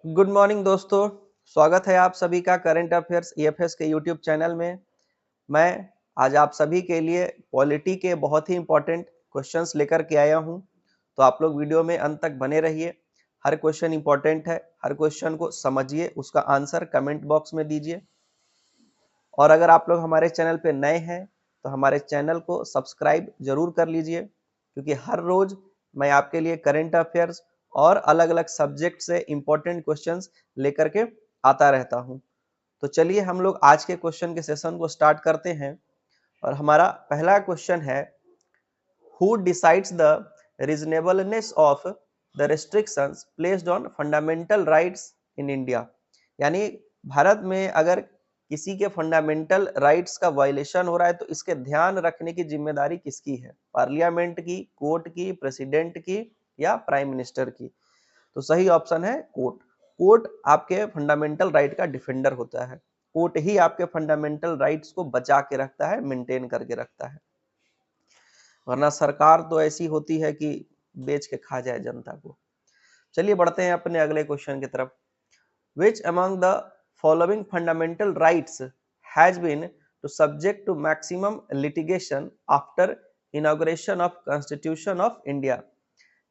Good morning दोस्तों। स्वागत है आप सभी का करंट अफेयर्स ईएफएस के यूट्यूब चैनल में। मैं आज आप सभी के लिए पॉलिटी के बहुत ही इंपॉर्टेंट क्वेश्चंस लेकर के आया हूं, तो आप लोग वीडियो में अंत तक बने रहिए। हर क्वेश्चन इंपॉर्टेंट है, हर क्वेश्चन को समझिए, उसका आंसर कमेंट बॉक्स में दीजिए। और अगर आप लोग हमारे चैनल पे नए हैं तो हमारे चैनल को सब्सक्राइब जरूर कर लीजिए, क्योंकि हर रोज मैं आपके लिए करंट अफेयर्स और अलग अलग सब्जेक्ट से इंपॉर्टेंट क्वेश्चंस लेकर के आता रहता हूं। तो चलिए हम लोग आज के क्वेश्चन के सेशन को स्टार्ट करते हैं। और हमारा पहला क्वेश्चन है, who decides the reasonableness of the restrictions placed on fundamental rights in India. यानी भारत में अगर किसी के फंडामेंटल राइट्स का वायलेशन हो रहा है तो इसके ध्यान रखने की जिम्मेदारी किसकी है? पार्लियामेंट की, कोर्ट की, प्रेसिडेंट की या प्राइम मिनिस्टर की? तो सही ऑप्शन है कोर्ट। कोर्ट आपके फंडामेंटल राइट का डिफेंडर होता है। कोर्ट ही आपके फंडामेंटल राइट्स को बचा के रखता है, मेंटेन करके रखता है, वरना सरकार तो ऐसी होती है कि बेच के खा जाए जनता को। चलिए बढ़ते हैं अपने अगले क्वेश्चन की तरफ। Which among the following fundamental rights has been to subject to maximum litigation after inauguration of Constitution of India?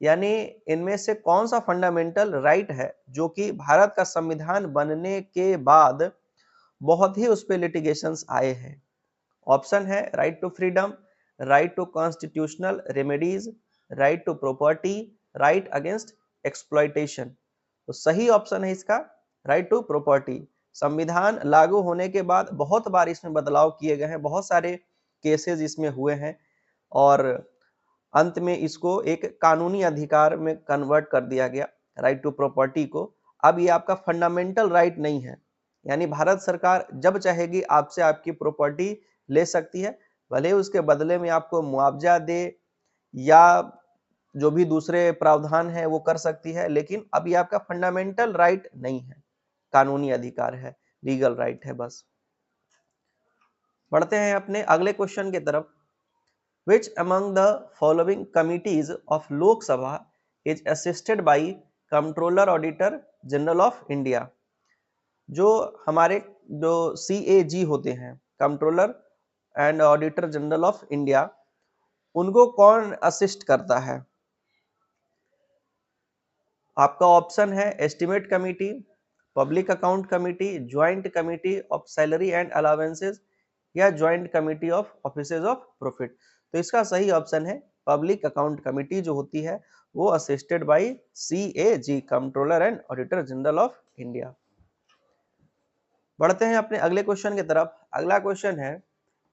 यानी इनमें से कौन सा फंडामेंटल राइट है जो कि भारत का संविधान बनने के बाद बहुत ही उस पे लिटिगेशंस आए हैं? ऑप्शन है right to freedom, right to constitutional remedies, right to property, right against exploitation. तो सही ऑप्शन है इसका राइट टू प्रॉपर्टी। संविधान लागू होने के बाद बहुत बार इसमें बदलाव किए गए हैं, बहुत सारे केसेस इसमें हुए हैं और अंत में इसको एक कानूनी अधिकार में कन्वर्ट कर दिया गया, राइट टू प्रॉपर्टी को। अब ये आपका फंडामेंटल राइट नहीं है, यानी भारत सरकार जब चाहेगी आपसे आपकी प्रॉपर्टी ले सकती है, भले उसके बदले में आपको मुआवजा दे या जो भी दूसरे प्रावधान है वो कर सकती है, लेकिन अब ये आपका फंडामेंटल राइट नहीं है, कानूनी अधिकार है, लीगल राइट है बस। बढ़ते हैं अपने अगले क्वेश्चन की तरफ। Which among the following committees of Lok Sabha is assisted by Comptroller Auditor General of India? जो हमारे जो CAG होते हैं, controller and auditor general of India, उनको कौन असिस्ट करता है? आपका ऑप्शन है estimate committee, public account committee, joint committee of salary and allowances या joint committee of offices of profit. तो इसका सही ऑप्शन है पब्लिक अकाउंट कमिटी जो होती है वो assisted by CAG, controller and auditor general of India. बढ़ते हैं अपने अगले क्वेश्चन की तरफ। अगला क्वेश्चन है,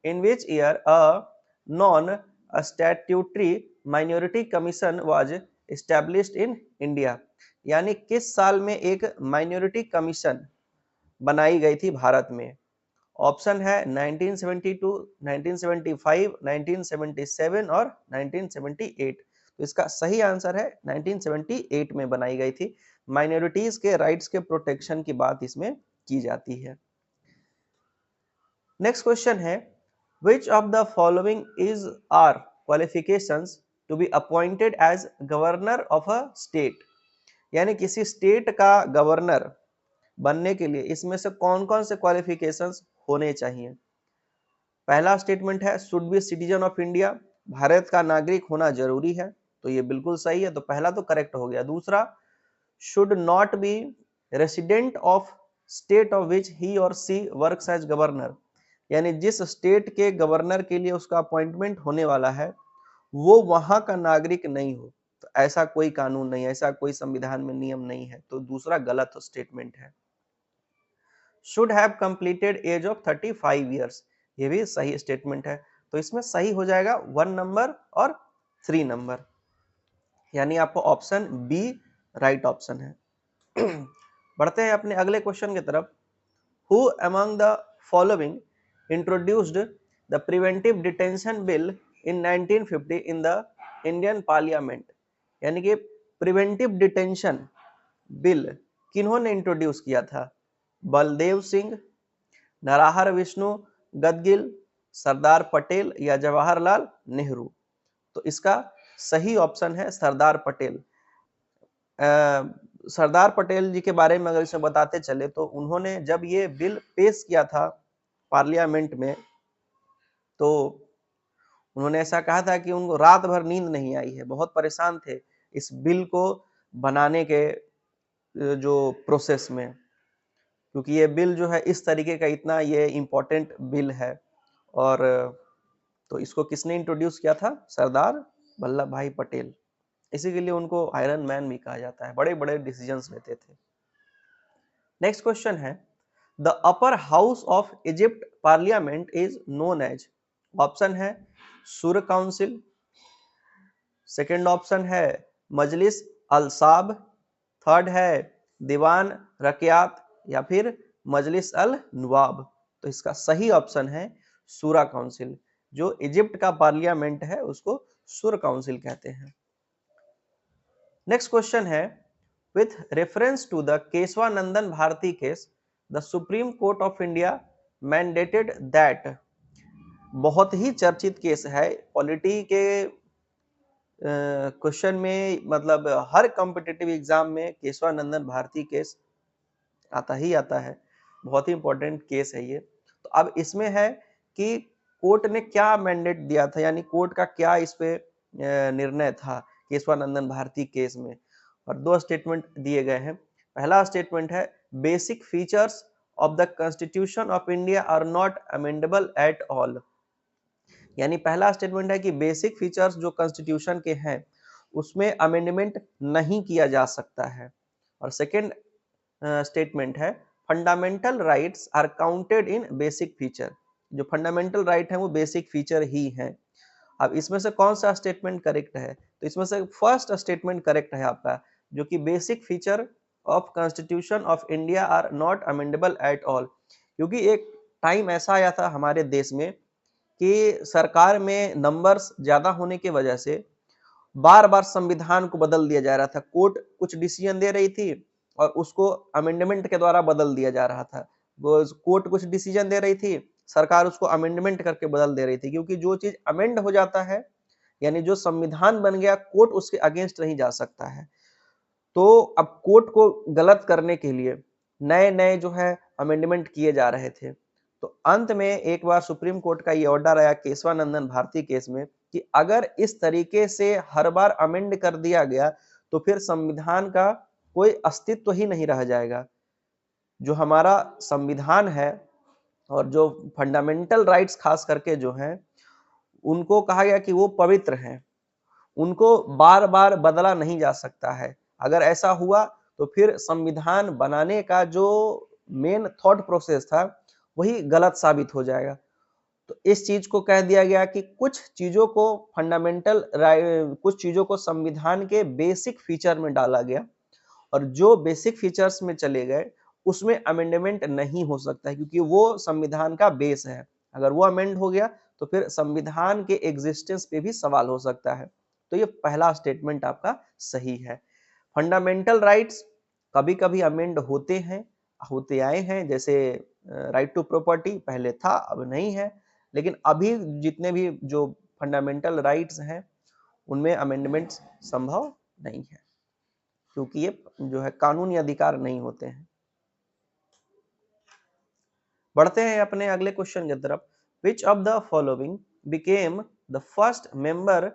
in which year a non statutory minority commission was established in India. यानी किस साल में एक माइनॉरिटी कमीशन बनाई गई थी भारत में? ऑप्शन है 1972, 1975, 1977 और 1978। तो इसका सही आंसर है 1978 में बनाई गई थी। माइनॉरिटीज के राइट्स के प्रोटेक्शन की बात इसमें की जाती है। नेक्स्ट क्वेश्चन है, which of the following is are qualifications to be appointed as governor of a state? यानी किसी स्टेट का गवर्नर बनने के लिए इसमें से कौन कौन से क्वालिफिकेशंस होने चाहिए? पहला स्टेटमेंट है should be citizen of India, Bharat का नागरिक होना जरूरी है, तो ये बिल्कुल सही है, तो पहला तो करेक्ट हो गया। दूसरा, should not be resident of state of which he or she works as governor, यानी जिस स्टेट के गवर्नर के लिए उसका अपॉइंटमेंट होने वाला है वो वहां का नागरिक नहीं हो। तो ऐसा कोई कानून नहीं, ऐसा कोई संविधान में नियम नहीं है, तो दूसरा गलत स्टेटमेंट है। Should have completed age of 35 years, ये भी सही स्टेटमेंट है, तो इसमें सही हो जाएगा 1 नंबर और 3 नंबर, यानी आपको ऑप्शन बी राइट ऑप्शन है। बढ़ते हैं अपने अगले क्वेश्चन की तरफ। Who among the following introduced the preventive detention bill in 1950 in the Indian parliament? यानी कि प्रिवेंटिव डिटेंशन बिल किन्होंने इंट्रोड्यूस किया था? बलदेव सिंह, नरहर विष्णु गदगिल, सरदार पटेल या जवाहरलाल नेहरू? तो इसका सही ऑप्शन है सरदार पटेल। सरदार पटेल जी के बारे में अगर इसे बताते चले तो उन्होंने जब ये बिल पेश किया था पार्लियामेंट में, तो उन्होंने ऐसा कहा था कि उनको रात भर नींद नहीं आई है, बहुत परेशान थे इस बिल को बनाने के जो प्रोसेस में, क्योंकि ये बिल जो है इस तरीके का इतना ये इम्पोर्टेंट बिल है। और तो इसको किसने इंट्रोड्यूस किया था? सरदार वल्लभ भाई पटेल। इसी के लिए उनको आयरन मैन भी कहा जाता है, बड़े बड़े डिसीजंस लेते थे। नेक्स्ट क्वेश्चन है, the upper house of Egypt parliament is known as. Option है सूर काउंसिल, सेकेंड ऑप्शन है मजलिस अल साब, थर्ड है दीवान रकियात, या फिर मजलिस अल नवाब। तो इसका सही ऑप्शन है सूरा काउंसिल। जो इजिप्ट का पार्लियामेंट है उसको सूर काउंसिल कहते हैं। नेक्स्ट क्वेश्चन है, with reference to the Keshavanandan Bharati case the supreme court of India mandated that. बहुत ही चर्चित केस है, पॉलिटी के क्वेश्चन में, मतलब हर कॉम्पिटिटिव एग्जाम में केशवानंदन भारती केस आता ही आता है, बहुत ही इंपॉर्टेंट केस है ये। तो अब इसमें है कि कोर्ट ने क्या मैंडेट दिया था, यानी कोर्ट का क्या इस पे निर्णय था केशवानंदन भारती केस में। और दो स्टेटमेंट दिए गए हैं। पहला स्टेटमेंट है, basic features of the constitution of India are not amendable at all. यानी पहला स्टेटमेंट है कि बेसिक फीचर्स जो कॉन्स्टिट्यूशन के हैं उसमें अमेंडमेंट नहीं किया जा सकता है। और सेकेंड स्टेटमेंट है, fundamental rights are counted in basic feature. जो फंडामेंटल राइट है वो बेसिक फीचर ही है। अब इसमें से कौन सा स्टेटमेंट करेक्ट है? तो इसमें से फर्स्ट स्टेटमेंट करेक्ट है आपका, जो कि basic feature of constitution of India are not amendable at all. क्योंकि एक टाइम ऐसा आया था हमारे देश में कि सरकार में नंबर्स ज्यादा होने की वजह से बार बार संविधान को बदल दिया जा रहा था। कोर्ट कुछ डिसीजन दे रही थी और उसको अमेंडमेंट के द्वारा बदल दिया जा रहा था। वो कोर्ट कुछ डिसीजन दे रही थी, सरकार उसको अमेंडमेंट करके बदल दे रही थी। क्योंकि जो चीज अमेंड हो जाता है, यानी जो संविधान बन गया, कोर्ट उसके अगेंस्ट नहीं जा सकता है। तो अब कोर्ट को गलत करने के लिए नए नए जो है अमेंडमेंट किए जा रहे थे। तो अंत में एक बार सुप्रीम कोर्ट का ये ऑर्डर आया केशवानंदन भारती केस में कि अगर इस तरीके से हर बार अमेंड कर दिया गया तो फिर संविधान का कोई अस्तित्व ही नहीं रह जाएगा। जो हमारा संविधान है और जो फंडामेंटल राइट्स खास करके जो हैं, उनको कहा गया कि वो पवित्र हैं, उनको बार बार बदला नहीं जा सकता है। अगर ऐसा हुआ तो फिर संविधान बनाने का जो मेन थॉट प्रोसेस था वही गलत साबित हो जाएगा। तो इस चीज को कह दिया गया कि कुछ चीजों को कुछ चीजों को संविधान के बेसिक फीचर में डाला गया, और जो बेसिक फीचर्स में चले गए उसमें अमेंडमेंट नहीं हो सकता है, क्योंकि वो संविधान का बेस है। अगर वो अमेंड हो गया तो फिर संविधान के एग्जिस्टेंस पे भी सवाल हो सकता है। तो ये पहला स्टेटमेंट आपका सही है। फंडामेंटल राइट्स कभी कभी अमेंड होते हैं, होते आए हैं। जैसे राइट टू प्रॉपर्टी पहले था, अब नहीं है, लेकिन अभी जितने भी जो फंडामेंटल राइट्स हैं उनमें अमेंडमेंट्स संभव नहीं है, क्योंकि ये जो है कानूनी अधिकार नहीं होते हैं। बढ़ते हैं अपने अगले क्वेश्चन की तरफ। Which of the following became the first member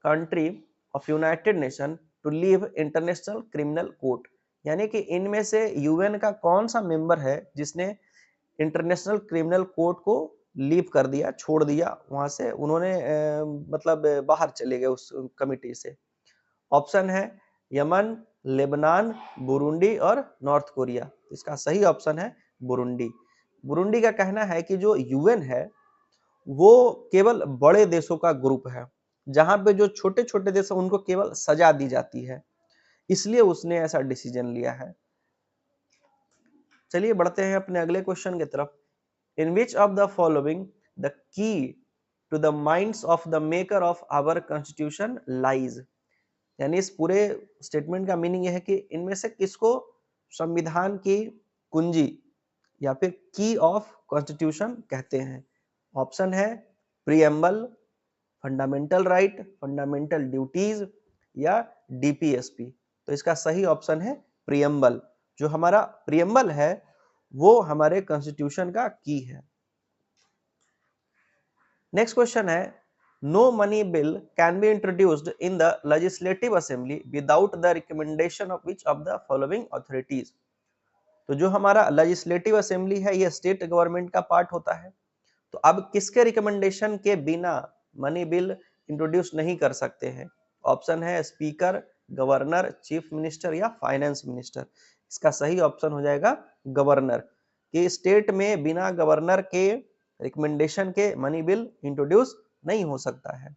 country of United Nation to leave International Criminal Court. यानी कि इनमें से यूएन का कौन सा मेंबर है जिसने इंटरनेशनल क्रिमिनल कोर्ट को लीव कर दिया, छोड़ दिया, वहां से उन्होंने मतलब बाहर चले गए उस कमिटी से। ऑप्शन है यमन, लेबनान, बुरुंडी और नॉर्थ कोरिया। इसका सही ऑप्शन है बुरुंडी। बुरुंडी का कहना है कि जो यूएन है वो केवल बड़े देशों का ग्रुप है, जहां पे जो छोटे छोटे देश हैं उनको केवल सजा दी जाती है, इसलिए उसने ऐसा डिसीजन लिया है। चलिए बढ़ते हैं अपने अगले क्वेश्चन की तरफ। In which of the following the key to the minds of the maker of our constitution lies. यानी इस पूरे स्टेटमेंट का मीनिंग यह है कि इनमें से किसको संविधान की कुंजी या फिर की ऑफ कॉन्स्टिट्यूशन कहते हैं। ऑप्शन है preamble, fundamental right, fundamental duties या डीपीएसपी। तो इसका सही ऑप्शन है प्रियम्बल। जो हमारा प्रियम्बल है वो हमारे कॉन्स्टिट्यूशन का की है। नेक्स्ट क्वेश्चन है, no money bill can be introduced in the legislative assembly without the recommendation of which of the following authorities. तो जो हमारा लेजिस्लेटिव असेंबली है ये स्टेट गवर्नमेंट का पार्ट होता है, तो अब किसके रिकमेंडेशन के बिना मनी बिल इंट्रोड्यूस नहीं कर सकते हैं? ऑप्शन है स्पीकर, गवर्नर, चीफ मिनिस्टर या फाइनेंस मिनिस्टर। इसका सही ऑप्शन हो जाएगा गवर्नर, कि स्टेट में बिना गवर्नर के रिकमेंडेशन के मनी बिल इंट्रोड्यूस नहीं हो सकता है।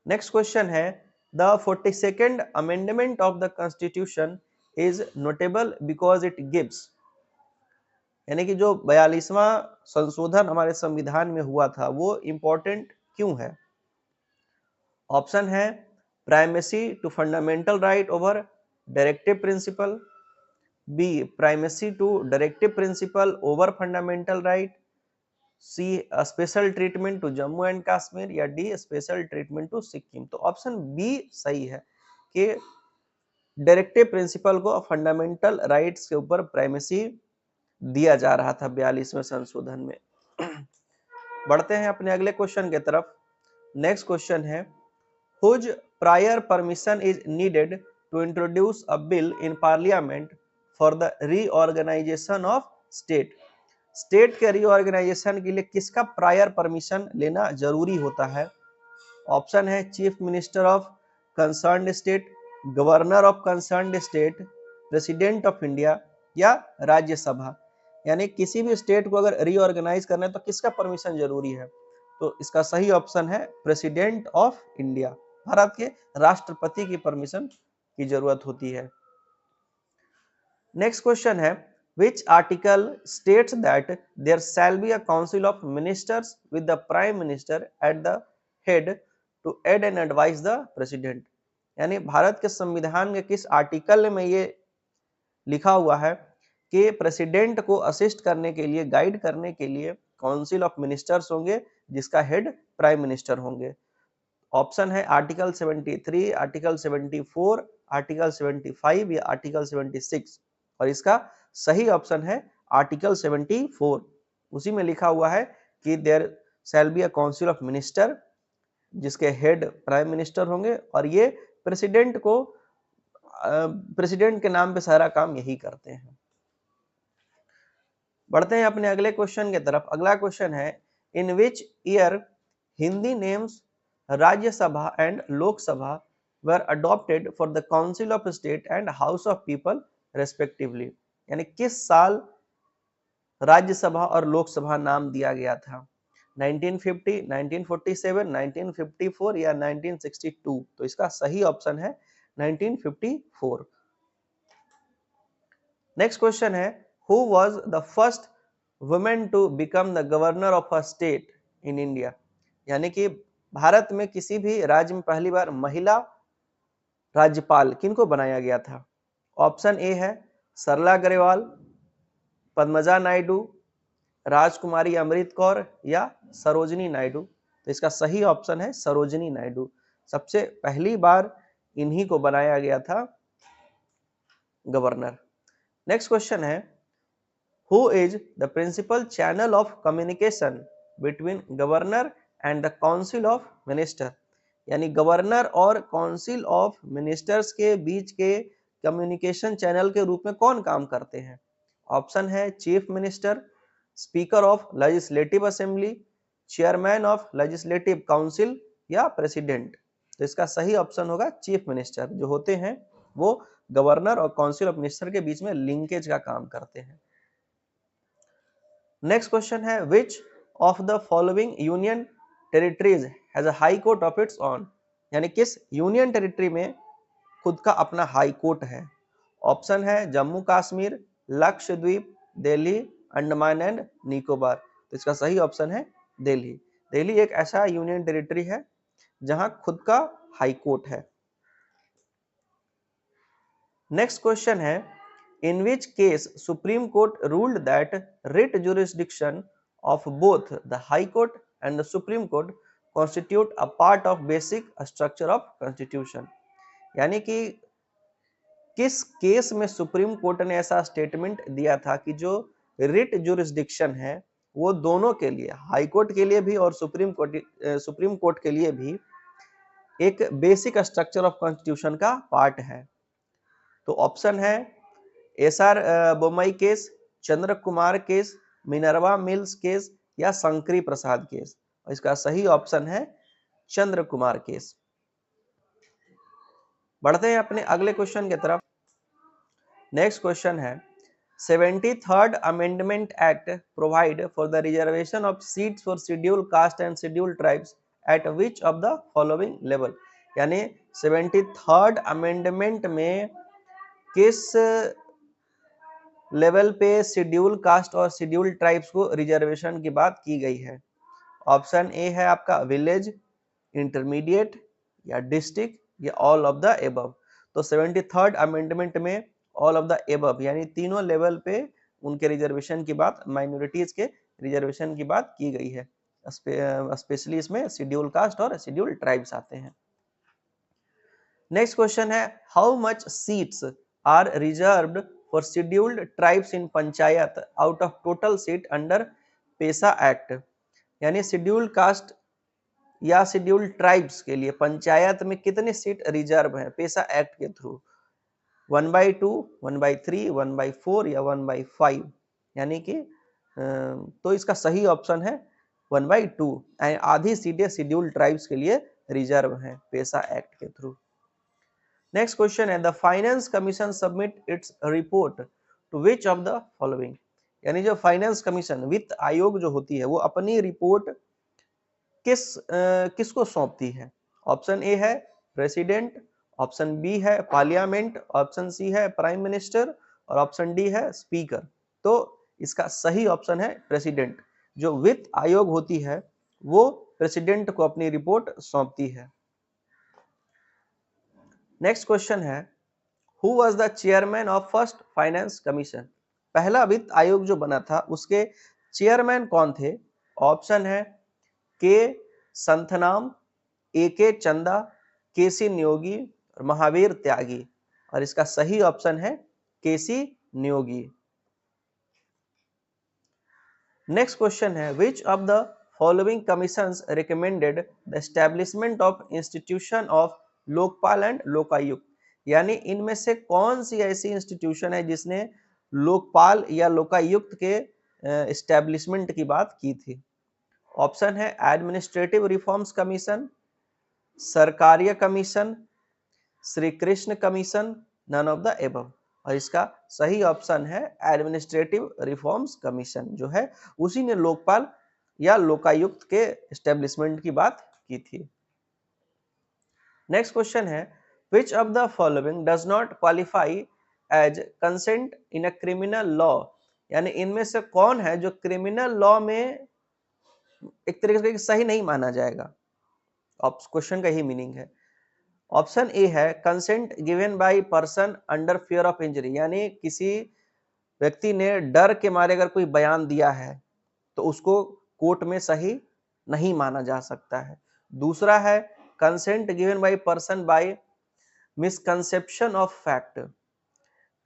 नेक्स्ट क्वेश्चन है, the 42nd amendment of the constitution is notable because it gives, यानी कि जो 42वां संशोधन हमारे संविधान में हुआ था वो इंपॉर्टेंट क्यों है? ऑप्शन है primacy to fundamental right over directive principle, B primacy to directive principle over fundamental right, C special treatment to Jammu and Kashmir, या D special treatment to Sikkim. तो ऑप्शन बी सही है कि डायरेक्टिव प्रिंसिपल को फंडामेंटल राइट्स के ऊपर primacy दिया जा रहा था 42वें संशोधन में। बढ़ते हैं अपने अगले क्वेश्चन की तरफ। नेक्स्ट क्वेश्चन है, whose prior permission is needed to introduce a bill in parliament for the reorganisation of state. State के रीऑर्गेनाइजेशन के लिए किसका प्रायर परमिशन लेना जरूरी होता है? ऑप्शन है chief minister of concerned state, governor of concerned state, president of India या राज्यसभा। यानी किसी भी स्टेट को अगर रीऑर्गेनाइज करना है तो किसका परमिशन जरूरी है? तो इसका सही ऑप्शन है प्रेसिडेंट ऑफ इंडिया, भारत के राष्ट्रपति की परमिशन की जरूरत होती है। नेक्स्ट क्वेश्चन है, which article states that there shall be a council of ministers with the prime minister at the head to aid and advise the president। यानी भारत के संविधान के किस आर्टिकल में ये लिखा हुआ है कि प्रेसिडेंट को असिस्ट करने के लिए, गाइड करने के लिए काउंसिल ऑफ मिनिस्टर्स होंगे जिसका हेड प्राइम मिनिस्टर होंगे? ऑप्शन है आर्टिकल 73, आर्टिकल 74, आर्टिकल 75 या आर्टिकल 76, और इसका सही ऑप्शन है आर्टिकल 74। उसी में लिखा हुआ है कि there shall be a council of minister जिसके हेड प्राइम मिनिस्टर होंगे, और ये प्रेसिडेंट को प्रेसिडेंट के नाम पे सारा काम यही करते हैं। बढ़ते हैं अपने अगले क्वेश्चन की तरफ। अगला क्वेश्चन है, in which year Hindi names Rajya Sabha and Lok Sabha were adopted for the council of state and house of people respectively. यानी किस साल राज्यसभा और लोकसभा नाम दिया गया था? 1950, 1947, 1954 या 1962? तो इसका सही ऑप्शन है 1954। नेक्स्ट क्वेश्चन है, who was the first women to become the governor of a state in India. यानी कि भारत में किसी भी राज्य में पहली बार महिला राज्यपाल किनको बनाया गया था? ऑप्शन ए है सरला ग्रेवाल, पद्मजा नायडू, राजकुमारी अमृत कौर या सरोजनी नायडू। तो इसका सही ऑप्शन है सरोजनी नायडू। सबसे पहली बार इन्हीं को बनाया गया था गवर्नर। नेक्स्ट क्वेश्चन है, who is the principal channel of communication between governor and the council of minister. यानी गवर्नर और काउंसिल ऑफ मिनिस्टर्स के बीच के कम्युनिकेशन चैनल के रूप में कौन काम करते हैं? ऑप्शन है chief minister, speaker of legislative assembly, chairman of legislative council या प्रेसिडेंट। तो इसका सही ऑप्शन होगा चीफ मिनिस्टर, जो होते हैं वो गवर्नर और काउंसिल ऑफ मिनिस्टर के बीच में लिंकेज का काम करते हैं। नेक्स्ट क्वेश्चन है, विच of the following union territories has a high court of its own. यानी किस यूनियन टेरिटरी में खुद का अपना हाई कोर्ट है? ऑप्शन है जम्मू कश्मीर, लक्षद्वीप, दिल्ली, अंडमान एंड निकोबार। तो इसका सही ऑप्शन है दिल्ली। दिल्ली एक ऐसा यूनियन टेरिटरी है जहां खुद का हाई कोर्ट है। नेक्स्ट क्वेश्चन है, in which case Supreme Court ruled that writ jurisdiction of both the High Court and the Supreme Court constitute a part of basic structure of Constitution। यानी कि किस case में supreme court ने ऐसा statement दिया था कि जो रिट जुरिस्डिक्शन है वो दोनों के लिए, हाई कोर्ट के लिए भी और सुप्रीम कोर्ट के लिए भी एक बेसिक स्ट्रक्चर ऑफ कॉन्स्टिट्यूशन का पार्ट है। तो ऑप्शन है SR Bommai case, Chandra Kumar case, Minerva mills case या शंकरी प्रसाद केस। और इसका सही ऑप्शन है चंद्र कुमार केस। बढ़ते हैं अपने अगले क्वेश्चन की तरफ। नेक्स्ट क्वेश्चन है 73rd amendment act provide for the reservation of seats for schedule caste and schedule tribes eight which of the following level. यानी 73rd अमेंडमेंट में किस लेवल पे शेड्यूल कास्ट और शेड्यूल ट्राइब्स को reservation की बात की गई है। ऑप्शन ए है आपका विलेज, इंटरमीडिएट या डिस्ट्रिक्ट या ऑल ऑफ द एबव। तो 73rd अमेंडमेंट में ऑल ऑफ द एबव यानी तीनों लेवल पे उनके रिजर्वेशन की बात, माइनॉरिटीज के रिजर्वेशन की बात की गई है। स्पेशली इसमें शेड्यूल कास्ट और शेड्यूल ट्राइब्स आते हैं। नेक्स्ट क्वेश्चन है how much seats are reserved for scheduled tribes in panchayat out of total seat under PESA act. यानी शेड्यूल्ड कास्ट या शेड्यूल्ड ट्राइब्स के लिए पंचायत में कितने सीट रिजर्व हैं पेशा एक्ट के थ्रू? 1/2, 1/3, 1/4 या 1/5। यानी कि तो इसका सही ऑप्शन है 1/2। आधी सीटें शेड्यूल्ड ट्राइब्स के लिए रिजर्व हैं पेशा एक्ट के थ्रू। नेक्स्ट क्वेश्चन है the finance commission submit its report to which of the following. यानी जो फाइनेंस कमीशन, वित्त आयोग जो होती है, वो अपनी रिपोर्ट किसको सौंपती है? ऑप्शन ए है प्रेसिडेंट, ऑप्शन बी है पार्लियामेंट, ऑप्शन सी है प्राइम मिनिस्टर और ऑप्शन डी है स्पीकर। तो इसका सही ऑप्शन है प्रेसिडेंट। जो वित्त आयोग होती है वो प्रेसिडेंट को अपनी रिपोर्ट सौंपती है। नेक्स्ट क्वेश्चन है who was the chairman of first finance commission. पहला वित्त आयोग जो बना था उसके चेयरमैन कौन थे? ऑप्शन है के संथनाम, ए के चंदा, के सी नियोगी और महावीर त्यागी। और इसका सही ऑप्शन है के सी नियोगी। नेक्स्ट क्वेश्चन है विच of the following commissions recommended the establishment of institution of Lokpal and Lokayukta. यानी इनमें से कौन सी ऐसी इंस्टीट्यूशन है जिसने लोकपाल या लोकायुक्त के एस्टेब्लिशमेंट की बात की थी? ऑप्शन है administrative reforms commission, Sarkaria commission, Shri Krishna commission, none of the above. और इसका सही ऑप्शन है एडमिनिस्ट्रेटिव रिफॉर्म्स कमीशन, जो है उसी ने लोकपाल या लोकायुक्त के एस्टेब्लिशमेंट की बात की थी। नेक्स्ट क्वेश्चन है which of the following does not qualify as consent in a criminal law। यानी इनमें से कौन है जो क्रिमिनल लॉ में एक तरीके से सही नहीं माना जाएगा? क्वेश्चन का ही मीनिंग है। ऑप्शन ए है consent given by person under fear of injury. यानी किसी व्यक्ति ने डर के मारे अगर कोई बयान दिया है तो उसको कोर्ट में सही नहीं माना जा सकता है। दूसरा है consent given by person by misconception of fact.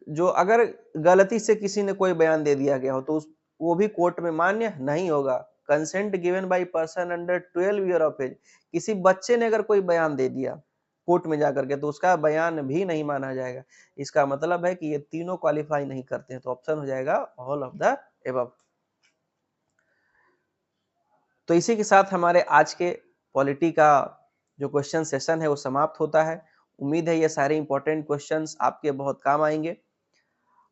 जो अगर गलती से किसी ने कोई बयान दे दिया गया हो तो वो भी कोर्ट में मान्य नहीं होगा। Consent given by person under 12 year of age. किसी बच्चे ने अगर कोई बयान दे दिया कोर्ट में जाकर के तो उसका बयान भी नहीं माना जाएगा। इसका मतलब है कि ये तीनों क्वालिफाई नहीं करते हैं। तो ऑप्शन हो जाएगा ऑल ऑफ द एबव। तो इसी के साथ हमारे आज के पॉलिटी का जो क्वेश्चन सेशन है वो समाप्त होता है। उम्मीद है ये सारे इंपॉर्टेंट क्वेश्चंस आपके बहुत काम आएंगे।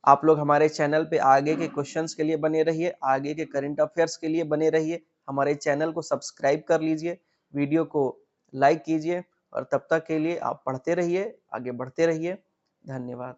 आप लोग हमारे चैनल पे आगे के क्वेश्चंस के लिए बने रहिए, आगे के करंट अफेयर्स के लिए बने रहिए। हमारे चैनल को सब्सक्राइब कर लीजिए, वीडियो को लाइक कीजिए और तब तक के लिए आप पढ़ते रहिए, आगे बढ़ते रहिए। धन्यवाद।